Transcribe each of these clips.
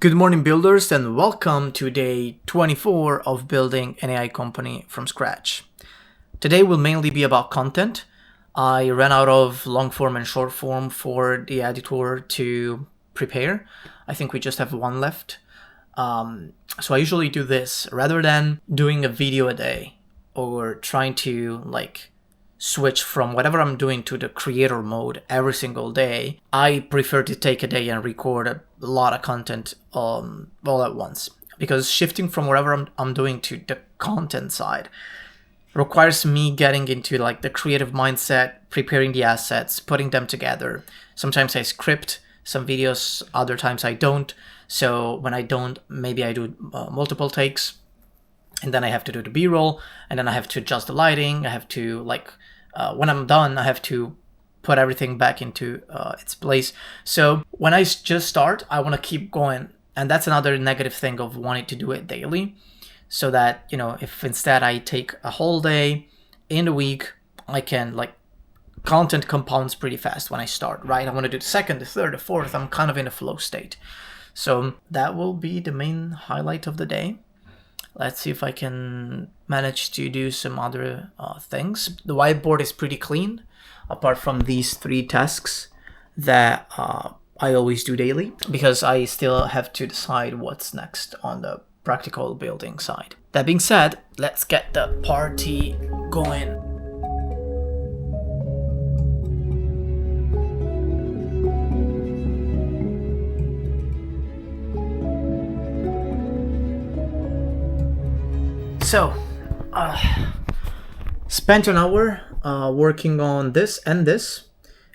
Good morning, builders, and welcome to day 24 of building an AI company from scratch. Today will mainly be about content. I ran out of long form and short form for the editor to prepare. I think we just have one left. So I usually do this rather than doing a video a day or trying to switch from whatever I'm doing to the creator mode every single day. I prefer to take a day and record a lot of content all at once, because shifting from whatever I'm doing to the content side requires me getting into the creative mindset, preparing the assets, putting them together. Sometimes I script some videos, other times I don't. So when I don't, maybe I do multiple takes, and then I have to do the B-roll, and then I have to adjust the lighting. I have to when I'm done, I have to put everything back into its place. So when I just start, I want to keep going. And that's another negative thing of wanting to do it daily. So that, if instead I take a whole day in the week, I can content compounds pretty fast when I start, right? I want to do the second, the third, the fourth. I'm kind of in a flow state. So that will be the main highlight of the day. Let's see if I can manage to do some other things. The whiteboard is pretty clean, apart from these 3 tasks that I always do daily, because I still have to decide what's next on the practical building side. That being said, let's get the party going. So, spent an hour working on this and this.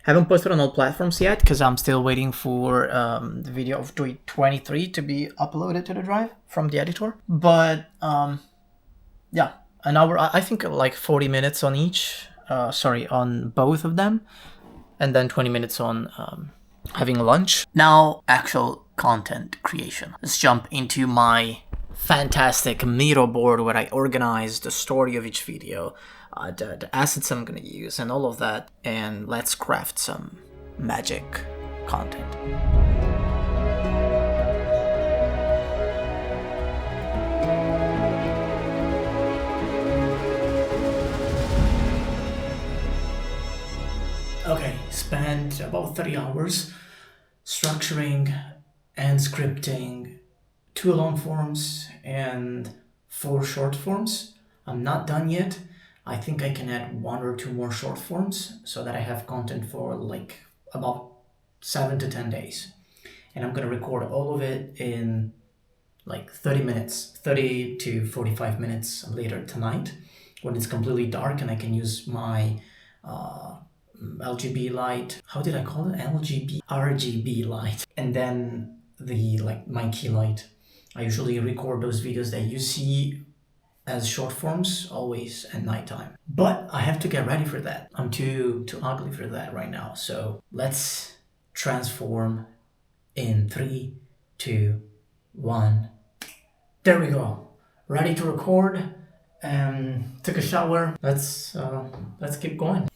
Haven't posted on all platforms yet because I'm still waiting for the video of day 23 to be uploaded to the drive from the editor. But yeah, an hour. I think 40 minutes on each. On both of them, and then 20 minutes on having lunch. Now, actual content creation. Let's jump into my fantastic Miro board where I organize the story of each video, the assets I'm gonna use, and all of that, and let's craft some magic content. Okay, spent about 30 hours structuring and scripting 2 long forms and 4 short forms. I'm not done yet. I think I can add 1 or 2 more short forms so that I have content for about 7 to 10 days. And I'm gonna record all of it in 30 to 45 minutes later tonight, when it's completely dark and I can use my LGB light. How did I call it? RGB light. And then the my key light. I usually record those videos that you see as short forms always at nighttime. But I have to get ready for that. I'm too ugly for that right now. So let's transform in 3, 2, 1. There we go. Ready to record and took a shower. Let's keep going.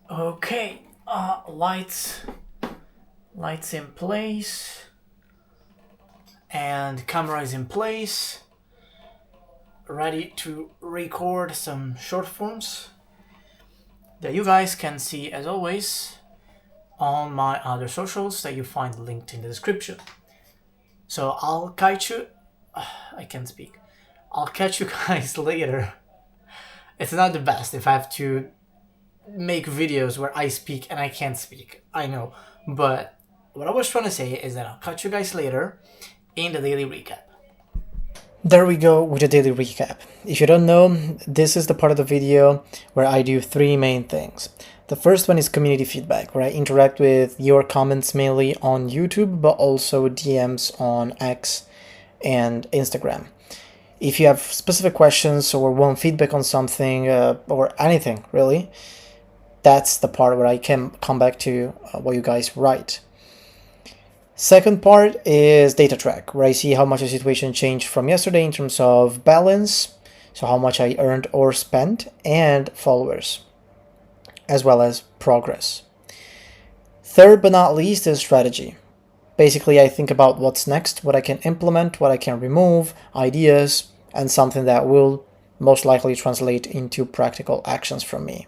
Okay, lights in place, and camera is in place, ready to record some short forms that you guys can see as always on my other socials that you find linked in the description. So I'll catch you, I can't speak, I'll catch you guys later. It's not the best if I have to make videos where I speak and I can't speak, I know, but what I was trying to say is that I'll catch you guys later in the daily recap. There we go with the daily recap. If you don't know, this is the part of the video where I do 3 main things. The first one is community feedback, where I interact with your comments mainly on YouTube, but also DMs on X and Instagram. If you have specific questions or want feedback on something or anything really, that's the part where I can come back to what you guys write. Second part is data track, where I see how much the situation changed from yesterday in terms of balance, so how much I earned or spent, and followers, as well as progress. Third but not least is strategy. Basically, I think about what's next, what I can implement, what I can remove, ideas, and something that will most likely translate into practical actions from me.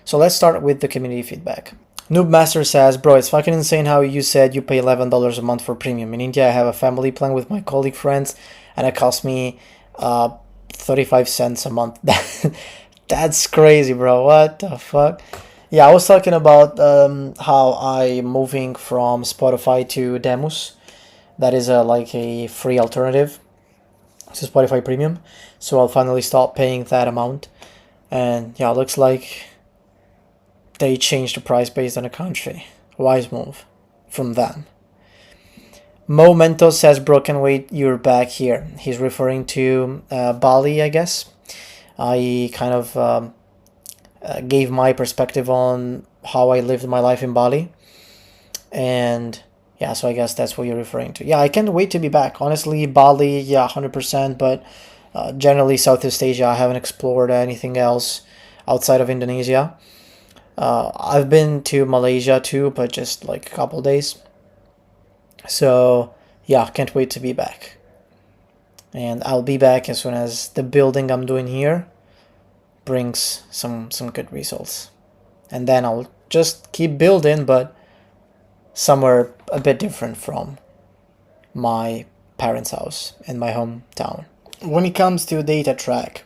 So let's start with the community feedback. Noobmaster says, bro, it's fucking insane how you said you pay $11 a month for premium. In India, I have a family plan with my colleague friends, and it costs me 35 cents a month. That's crazy, bro. What the fuck? Yeah, I was talking about how I'm moving from Spotify to Demus. That is like a free alternative to Spotify Premium. So I'll finally stop paying that amount. And yeah, looks like they changed the price based on the country. Wise move from them. Mo Mentos says, bro, can wait, you're back here. He's referring to Bali, I guess. I kind of gave my perspective on how I lived my life in Bali. And yeah, so I guess that's what you're referring to. Yeah, I can't wait to be back. Honestly, Bali, yeah, 100%. But generally, Southeast Asia, I haven't explored anything else outside of Indonesia. I've been to Malaysia too, but just like a couple days. So yeah, can't wait to be back. And I'll be back as soon as the building I'm doing here brings some good results. And then I'll just keep building, but somewhere a bit different from my parents' house in my hometown. When it comes to data track,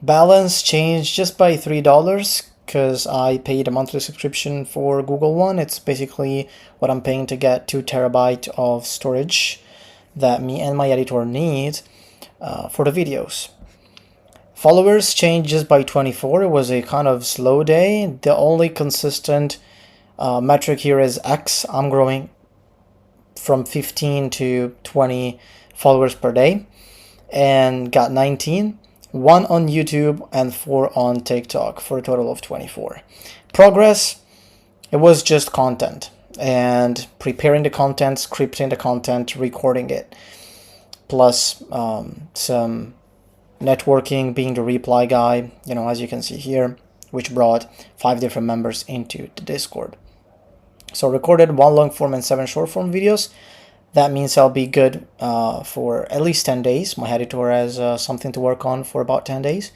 balance changed just by $3 because I paid a monthly subscription for Google One. It's basically what I'm paying to get 2 terabytes of storage that me and my editor need for the videos. Followers changed just by 24. It was a kind of slow day. The only consistent metric here is X. I'm growing from 15 to 20 followers per day and got 19. 1 on YouTube and 4 on TikTok for a total of 24. Progress, it was just content and preparing the content, scripting the content, recording it, plus some networking, being the reply guy, as you can see here, which brought 5 different members into the Discord. So recorded 1 long form and 7 short form videos. That means I'll be good for at least 10 days. My editor has something to work on for about 10 days.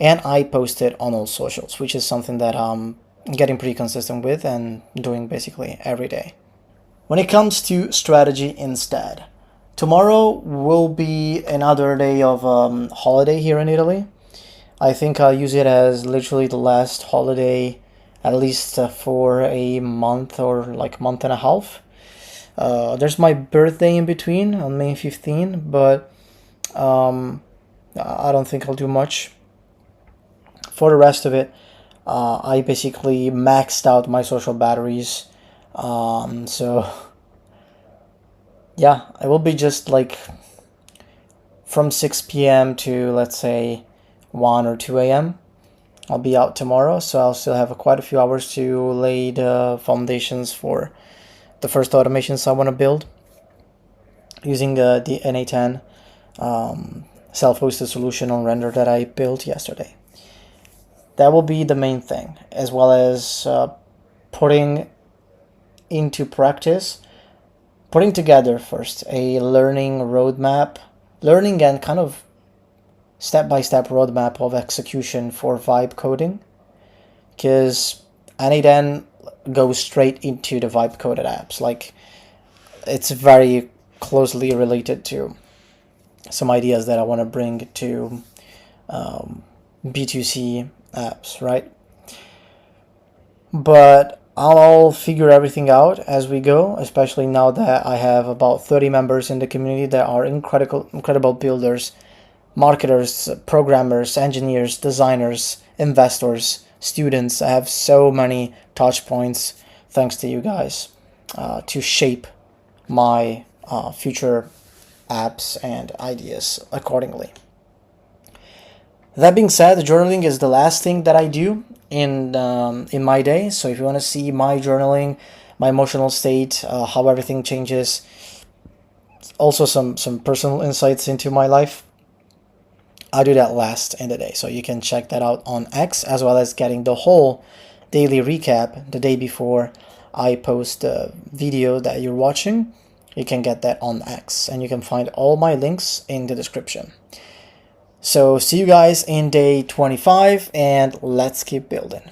And I post it on all socials, which is something that I'm getting pretty consistent with and doing basically every day. When it comes to strategy instead, tomorrow will be another day of holiday here in Italy. I think I'll use it as literally the last holiday, at least for a month or like month and a half. There's my birthday in between on May 15, but I don't think I'll do much. For the rest of it, I basically maxed out my social batteries. So yeah, I will be just like from 6 p.m. to let's say 1 or 2 a.m. I'll be out tomorrow, so I'll still have quite a few hours to lay the foundations for the first automations I want to build using the NA10 self-hosted solution on Render that I built yesterday. That will be the main thing, as well as putting into practice, putting together first a learning roadmap, learning and kind of step-by-step roadmap of execution for vibe coding, because NA10 goes straight into the vibe coded apps. Like, it's very closely related to some ideas that I want to bring to B2C apps, right? But I'll figure everything out as we go, especially now that I have about 30 members in the community that are incredible builders, marketers, programmers, engineers, designers, investors, students. I have so many touch points thanks to you guys to shape my future apps and ideas accordingly. That being said, journaling is the last thing that I do in my day. So if you want to see my journaling, my emotional state, how everything changes, also some personal insights into my life, I do that last in the day. So you can check that out on X, as well as getting the whole daily recap the day before I post the video that you're watching. You can get that on X, and you can find all my links in the description. So see you guys in day 25, and let's keep building.